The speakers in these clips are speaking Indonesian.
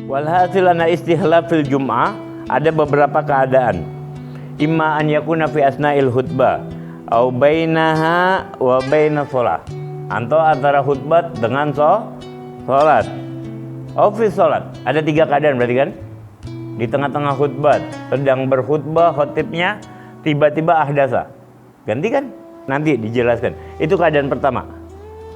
Walhasil anna istihlafil jum'ah ada beberapa keadaan. Imma an yakuna fi asna'il khutbah au bainaha wa baina shalah. Atau antara khutbah dengan salat. Au fi salat. Ada 3 keadaan berarti kan? Di tengah-tengah khutbah, sedang berkhutbah khatibnya tiba-tiba ahdasa. Ganti kan? Nanti dijelaskan. Itu keadaan pertama.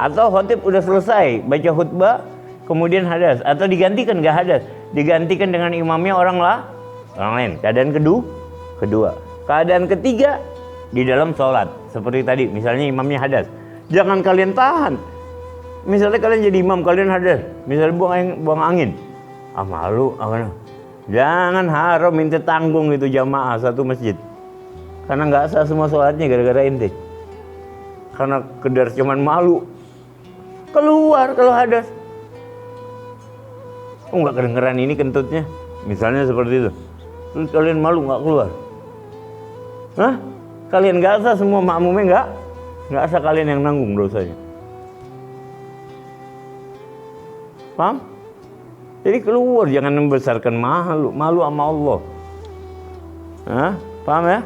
Atau khatib udah selesai baca khutbah kemudian hadas, atau digantikan enggak hadas, digantikan dengan imamnya orang lain. Keadaan kedua. Keadaan ketiga di dalam sholat. Seperti tadi, misalnya imamnya hadas. Jangan kalian tahan. Misalnya kalian jadi imam, kalian hadas. Misalnya buang angin. Malu. Jangan haram minta tanggung itu jamaah satu masjid. Karena nggak sah semua sholatnya gara-gara ente. Karena kedar cuman malu. Keluar kalau hadas. Nggak kedengeran ini kentutnya. Misalnya seperti itu. Terus kalian malu nggak keluar. Kalian nggak sah semua makmumnya nggak sah kalian yang nanggung dosanya. Paham? Jadi keluar, jangan membesarkan malu sama Allah. Paham ya?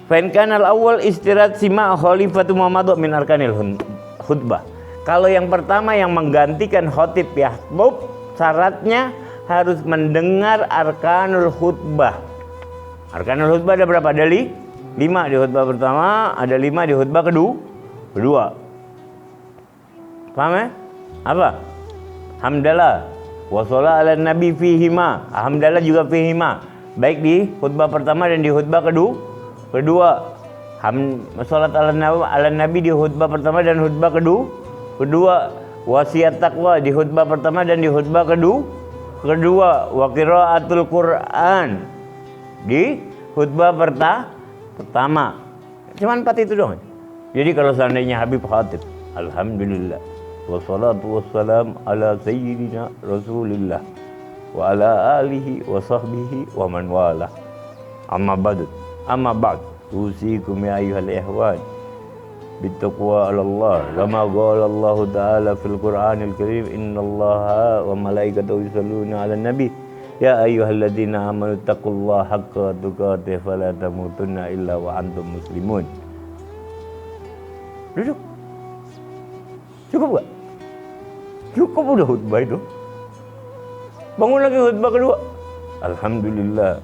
Fa in kana al-awwal istirat sima' khalifatu Muhammad min arkanil khutbah. Kalau yang pertama yang menggantikan khatib yakhthub, syaratnya harus mendengar arkanul khutbah. Arkanul khutbah ada berapa? Ada 5 di khutbah pertama, ada 5 di khutbah kedua. Paham ya? Apa? Hamdalah wa sholaa ala nabi fihima. Hamdalah juga fihima. Baik di khutbah pertama dan di khutbah kedua. Salat ala nabi di khutbah pertama dan khutbah kedua. Wasiat taqwa di khutbah pertama dan di khutbah kedua. Wa qiraatul Qur'an di khutbah pertama. Cuman 4 itu doang. Jadi kalau seandainya Habib khatib, alhamdulillah wassalatu wassalam ala sayyidina rasulillah wa ala alihi wa sahbihi wa man wala. Amma ba'd usikum ya ayyuhal ikhwan bittaqwa Allah kama qala Allah ta'ala fil Qur'anil Karim innallaha wa malaikatahu yusholluna 'alan nabi ya ayyuhalladzina amanu taqullaha haqqa tuqatih fala tamutunna illa wa antum muslimun. Duduk. Cukup gak? Cukup udah khutbah itu. Bangun lagi khutbah kedua. Alhamdulillah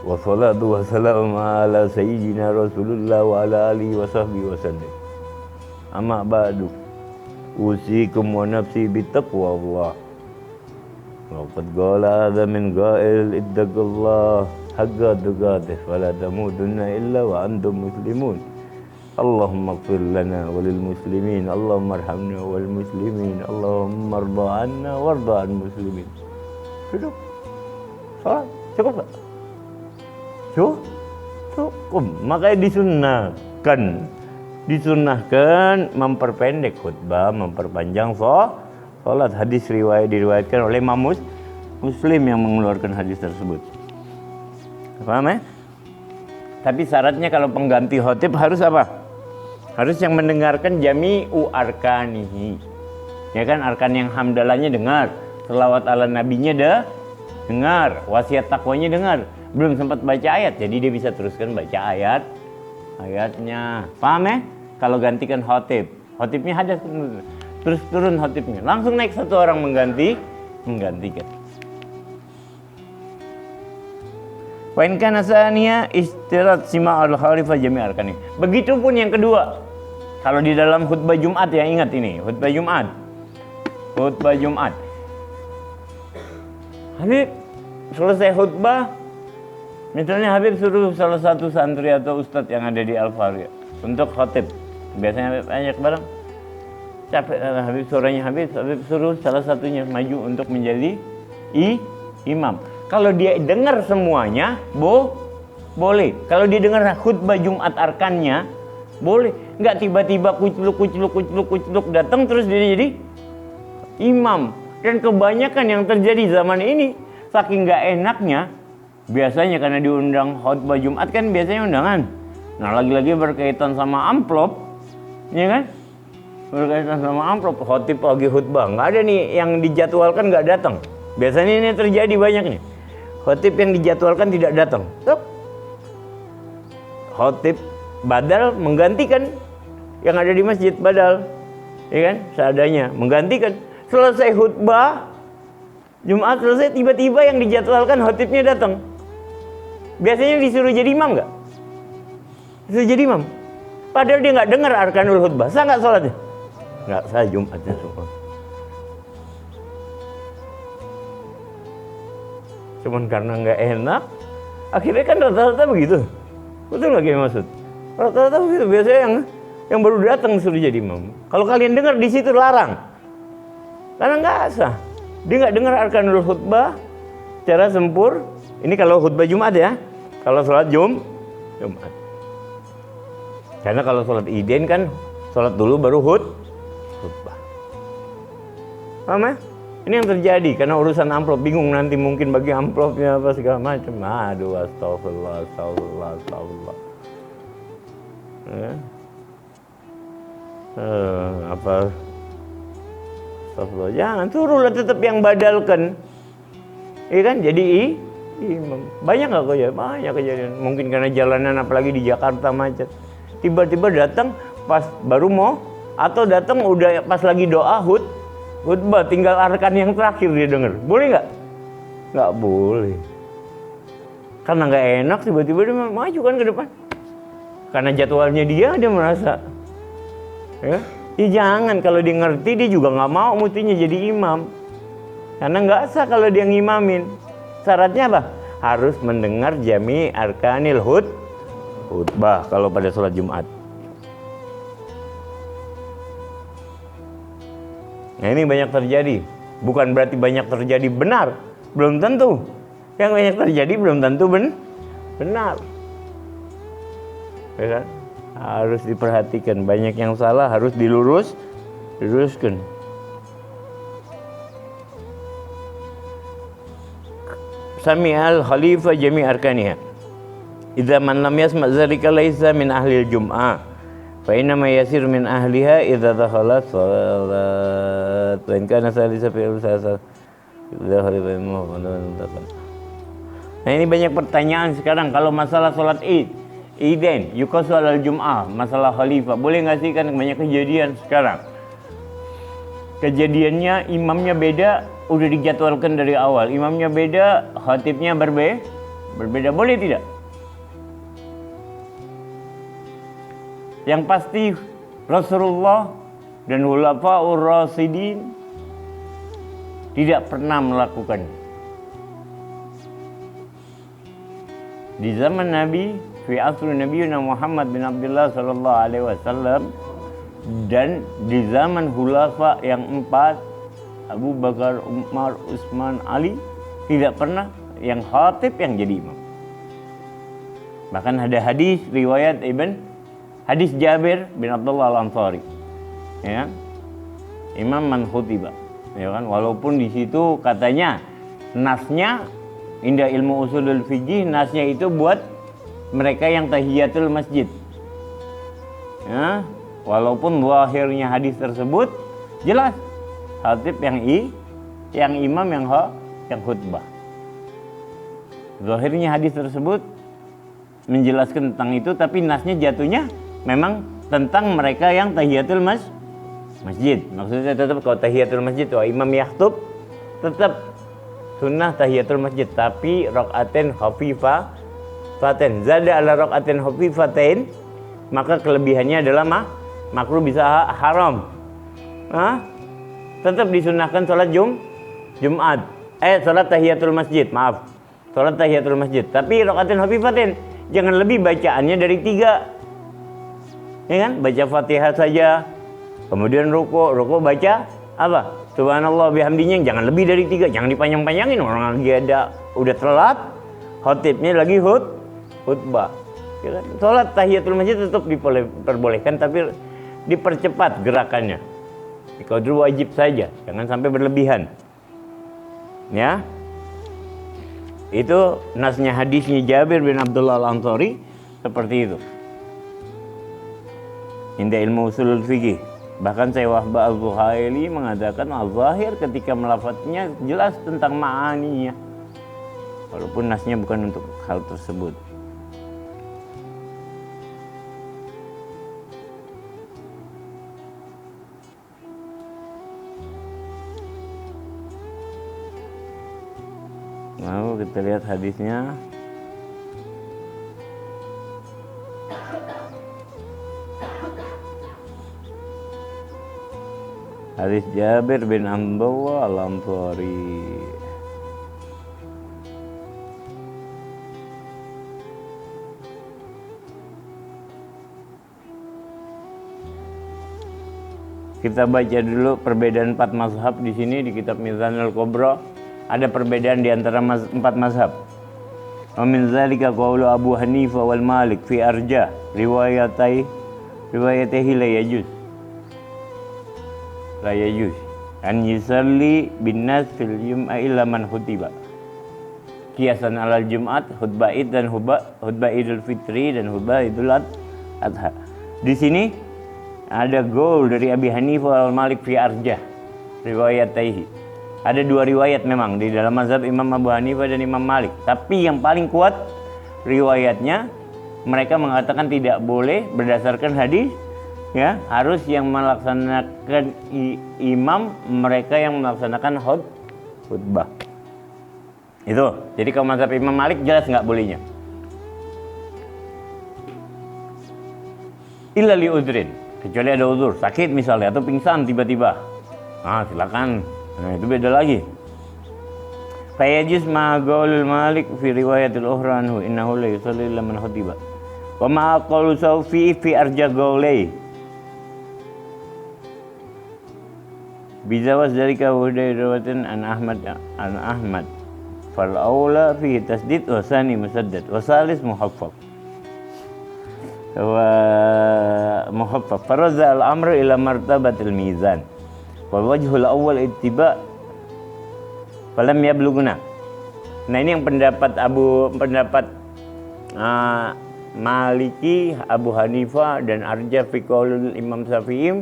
wassalatu wassalamu ala sayyidina rasulullah wa ala alihi wa sahbihi wasallam. Amma ba'du usikum wa nafsi bittaqwa Allah. Waqad qala hadha min qa'il ittaqullah haqqa tuqatih fala tamutunna illa wa antum muslimun. Allahumma ighfir lana walil muslimin, Allahumma arhamna wal muslimin, Allahumma arda anna warda an muslimin. Duduk. Salat. Cukup gak? Cukup. Makanya disunnahkan memperpendek khutbah, memperpanjang salat. Hadis diriwayatkan oleh Imam Muslim yang mengeluarkan hadis tersebut. Paham ya? Tapi syaratnya kalau pengganti khatib harus apa? Harus yang mendengarkan jami'u arkanihi. Ya kan, arkan yang hamdalahnya dengar, selawat ala nabinya dengar, wasiat takwanya dengar. Belum sempat baca ayat, jadi dia bisa teruskan baca ayatnya. Paham ya? Kalau gantikan khatib, khatibnya hadas terus turun khatibnya, langsung naik satu orang menggantikan. Wa in kana tsaniya istirat sima'ul khalifah jami' arkani. Begitupun yang kedua. Kalau di dalam khutbah Jumat ya, ingat ini, khutbah Jumat. Habib selesai khutbah, misalnya Habib suruh salah satu santri atau ustadz yang ada di Al-Faria untuk khatib. Biasanya Habib ajak bareng. Capek Habib, suaranya Habib suruh salah satunya maju untuk menjadi imam. Kalau dia dengar semuanya, boleh. Kalau dia dengar khutbah Jumat arkannya, boleh. Nggak tiba-tiba kucluk datang terus dia jadi imam. Dan kebanyakan yang terjadi zaman ini, saking nggak enaknya, biasanya karena diundang khutbah Jumat kan biasanya undangan. Nah lagi-lagi berkaitan sama amplop, ya kan? berkaitan sama amplop, khotib pagi khutbah, nggak ada nih yang dijadwalkan nggak datang. Biasanya ini terjadi banyak nih, khotib yang dijadwalkan tidak datang. Khotib badal menggantikan yang ada di masjid badal, ya kan, seadanya menggantikan. Selesai khutbah Jumat selesai, tiba-tiba yang dijadwalkan khotibnya datang. Biasanya disuruh jadi imam nggak? Disuruh jadi imam. Padahal dia nggak dengar arkanul khutbah. Sah nggak sholatnya? Nggak sah Jumatnya semua. Cuman karena nggak enak, akhirnya kan rata-rata begitu. Betul nggak Kiai Masud? Rata-rata begitu. Biasanya yang baru datang disuruh jadi imam. Kalau kalian dengar di situ larang, karena nggak sah. Dia nggak dengar arkanul khutbah secara sempur. Ini kalau khutbah Jumat ya. Kalau sholat Jumat. Karena kalau sholat Idin kan sholat dulu baru khutbah. Paham ya? Ini yang terjadi karena urusan amplop, bingung nanti mungkin bagi amplopnya apa segala macam. Aduh, astagfirullah. Ya. Apa? Astagfirullah. Jangan, suruhlah tetap yang badalkan. Iya kan? Jadi imam. Banyak nggak kok ya? Banyak kejadian. Mungkin karena jalanan apalagi di Jakarta macet. Tiba-tiba datang pas baru mau, atau datang udah pas lagi doa khutbah, tinggal arkan yang terakhir dia dengar. Boleh nggak? Nggak boleh. Karena nggak enak tiba-tiba dia maju kan ke depan. Karena jadwalnya dia merasa. Ya jangan, kalau dia ngerti dia juga nggak mau mestinya jadi imam. Karena nggak sah kalau dia ngimamin. Syaratnya apa? Harus mendengar jami arkanil khutbah kalau pada sholat Jumat. Nah ini banyak terjadi. Bukan berarti banyak terjadi benar. Belum tentu. Yang banyak terjadi belum tentu benar. Ya kan? Harus diperhatikan. Banyak yang salah harus diluruskan. Sami'al khalifah jami' arkaniha. Idza man lam yasma' dzalika laisa min ahli al-jum'ah. Fa inna ma yasir min ahliha idza dakhalat shalat. Wa in kana salisa fi al-sasa. Nah ini banyak pertanyaan sekarang kalau masalah salat Idin, yuqasu al-jum'ah, masalah khalifah. Boleh nggak sih, kan banyak kejadian sekarang. Kejadiannya imamnya beda, udah dijadwalkan dari awal. Imamnya beda, khatibnya berbeda. Boleh tidak? Yang pasti Rasulullah dan Khulafaur Rasyidin tidak pernah melakukan. Di zaman Nabi, fi asri Nabiyuna Muhammad bin Abdullah sallallahu alaihi wasallam, dan di zaman Khulafa yang 4, Abu Bakar, Umar, Utsman, Ali, tidak pernah yang khatib yang jadi imam. Bahkan ada hadis riwayat hadis Jabir bin Abdullah Al-Ansari, ya, imam man khutiba, ya kan, walaupun di situ katanya nasnya indah ilmu usulul fiqih, nasnya itu buat mereka yang tahiyatul masjid, ya, walaupun zahirnya hadis tersebut jelas khatib yang imam yang khutbah. Zahirnya hadis tersebut menjelaskan tentang itu, tapi nasnya jatuhnya memang tentang mereka yang tahiyatul masjid. Maksudnya tetap kalau tahiyatul masjid wa imam yakhutub tetap sunnah tahiyatul masjid, tapi rakaatin khafifatain. Zada ala rakaatin khafifatain, maka kelebihannya adalah makruh bisa haram. Tetap disunahkan sholat Jumat. Sholat tahiyatul masjid, maaf. Sholat tahiyatul masjid. Tapi rakaatin khafifatain, jangan lebih bacaannya dari 3. Ya kan? Baca Fatihah saja. Kemudian ruku baca apa? Subhanallah bihamdinya, jangan lebih dari 3. Jangan dipanjang-panjangin, orang lagi udah telat. Khatibnya lagi khutbah. Ya kan? Sholat tahiyatul masjid tetap diperbolehkan, tapi dipercepat gerakannya. Qadru wajib saja, jangan sampai berlebihan. Ya. Itu nasnya hadisnya Jabir bin Abdullah Al-Ansari seperti itu. Indah ilmu usulul fiqih. Bahkan Syekh Wahbah Al-Zuhaili mengatakan al-zahir ketika melafadznya jelas tentang ma'aninya. Walaupun nasnya bukan untuk hal tersebut. Lalu kita lihat hadisnya. Hadis Jabir bin Abdullah Al-Ansari. Kita baca dulu perbedaan 4 mazhab di sini di kitab Mizanul Kubra. Ada perbedaan di antara 4 mazhab. Wa min zalika qaulu Abu Hanifah wal Malik fi arja riwayatihi la yajuz. La yajuz an yusalli bin nas fil jum'ah illa man khutiba. Kiasan alal Jumat, khutbah Id dan khutbah Idul Fitri dan khutbah Idul Adha. Di sini ada qaul dari Abi Hanifah wal Malik fi arja riwayatihi. Ada 2 riwayat memang di dalam mazhab Imam Abu Hanifah dan Imam Malik. Tapi yang paling kuat riwayatnya, mereka mengatakan tidak boleh berdasarkan hadis, ya, harus yang melaksanakan imam, mereka yang melaksanakan khutbah. Itu. Jadi kalau mazhab Imam Malik jelas nggak bolehnya. Illa li udrin, kecuali ada uzur, sakit misalnya atau pingsan tiba-tiba. Ah, silakan. Nah, itu beda lagi. Fayajis ma qaulul Malik fi riwayatil ukhra anhu innahu la yusalli illa man khutiba. Wa ma qaulu Sawfi fi arja qaulai. Bizawaz dzalika wa riwayatan an Ahmad. Fal aula fi tasdid wa sani musaddad wa salis muhaffaf. Wa muhaffaf faraza al-amru ila martabatil mizan. Wal wajhul awwal ittiba falam yablughuna. Nah, ini yang pendapat Maliki, Abu Hanifah dan arja fi qaulul Imam Syafi'i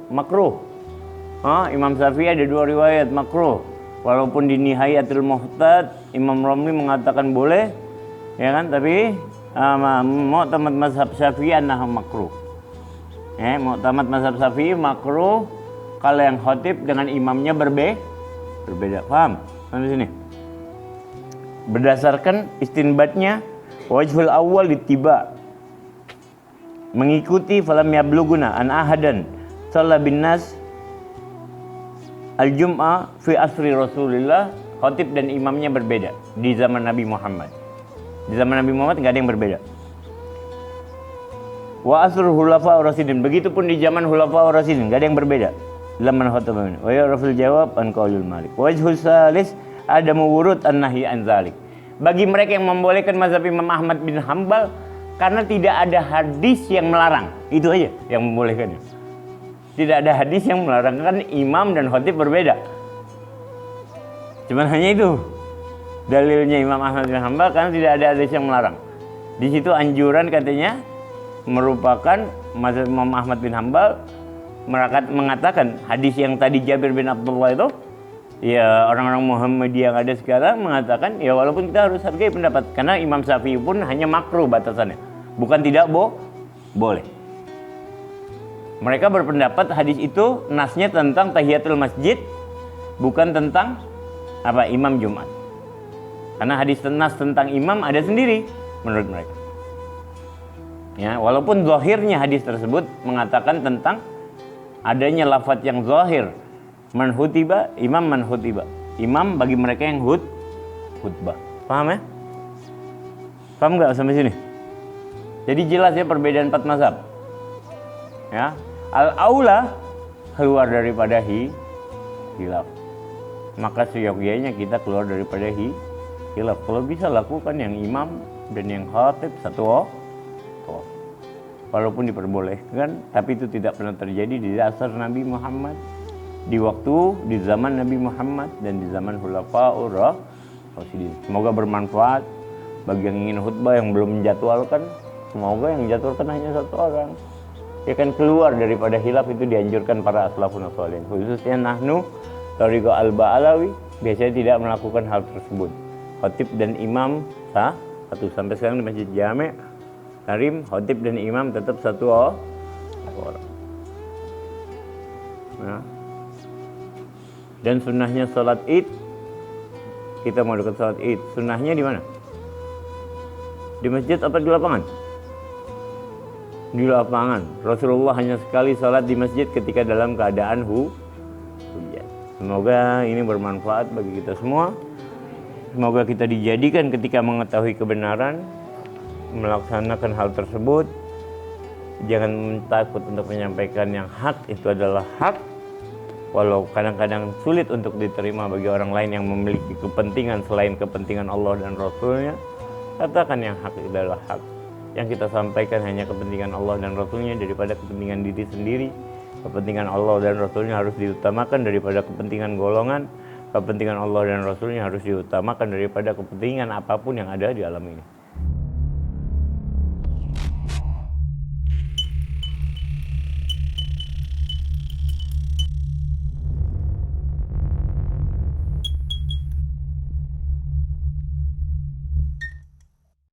makruh. Imam Syafi'i ada 2 riwayat makruh. Walaupun di Nihayatul Muhtad Imam Romli mengatakan boleh, ya kan, tapi mu'tamad mazhab Syafi'i annahu makruh. Mu'tamad mazhab Syafi'i makruh kalau yang khotib dengan imamnya berbeda. Paham? Di sini. Berdasarkan istinbatnya wajhul awwal dittiba. Mengikuti falam yablughuna an ahadan shalla bin nas al-jum'ah fi asri Rasulillah. Khotib dan imamnya berbeda di zaman Nabi Muhammad. Di zaman Nabi Muhammad enggak ada yang berbeda. Wa asrul khulafa ar-rasyidin, begitupun di zaman khulafa ar-rasyidin enggak ada yang berbeda. Laman khotabah wa yarful jawab an qaulul Malik. Wajhul salis adamu wurud an-nahyi an zalik. Bagi mereka yang membolehkan mazhab Imam Ahmad bin Hanbal karena tidak ada hadis yang melarang. Itu aja yang membolehkannya. Tidak ada hadis yang melarang, kan imam dan khatib berbeda. Cuman hanya itu dalilnya Imam Ahmad bin Hanbal karena tidak ada hadis yang melarang. Di situ anjuran katanya merupakan mazhab Imam Ahmad bin Hanbal mengatakan hadis yang tadi Jabir bin Abdullah itu, ya orang-orang Muhammadiyah yang ada sekarang mengatakan ya walaupun kita harus hargai pendapat, karena Imam Syafi'i pun hanya makruh batasannya, bukan tidak boleh. Mereka berpendapat hadis itu nasnya tentang tahiyatul masjid, bukan tentang imam Jumat. Karena hadis nas tentang imam ada sendiri menurut mereka. Ya, walaupun zahirnya hadis tersebut mengatakan tentang adanya lafaz yang zahir, man khutiba, imam man khutiba. Imam bagi mereka yang khutbah. Paham ya? Paham enggak sampai sini? Jadi jelas ya perbedaan 4 mazhab. Ya, al-aula keluar daripada hilaf. Maka seyogyanya kita keluar daripada hilaf. Kalau bisa lakukan yang imam dan yang khatib satu. Walaupun diperbolehkan, tapi itu tidak pernah terjadi di asar Nabi Muhammad, di zaman Nabi Muhammad dan di zaman Khulafaur Rasyidin. Semoga bermanfaat bagi yang ingin khutbah yang belum menjadwalkan. Semoga yang menjadwalkan hanya 1 orang. dia kan keluar daripada hilaf, itu dianjurkan para aslafun sholih. Khususnya nahnu Thariqah Al-Ba'alawi biasanya tidak melakukan hal tersebut. Khatib dan imam satu, sampai sekarang di Masjid Jami' Karim khatib dan imam tetap satu orang. Nah. Dan sunnahnya sholat id, kita mau dekat sholat id, sunnahnya di mana? Di masjid apa di lapangan? Di lapangan. Rasulullah hanya sekali sholat di masjid ketika dalam keadaan hujan. Semoga ini bermanfaat bagi kita semua. Semoga kita dijadikan ketika mengetahui kebenaran, melaksanakan hal tersebut. Jangan takut untuk menyampaikan yang hak, itu adalah hak. Walau kadang-kadang sulit untuk diterima bagi orang lain yang memiliki kepentingan selain kepentingan Allah dan Rasulnya, katakan yang hak adalah hak. Yang kita sampaikan hanya kepentingan Allah dan Rasulnya daripada kepentingan diri sendiri. Kepentingan Allah dan Rasulnya harus diutamakan daripada kepentingan golongan. Kepentingan Allah dan Rasulnya harus diutamakan daripada kepentingan apapun yang ada di alam ini.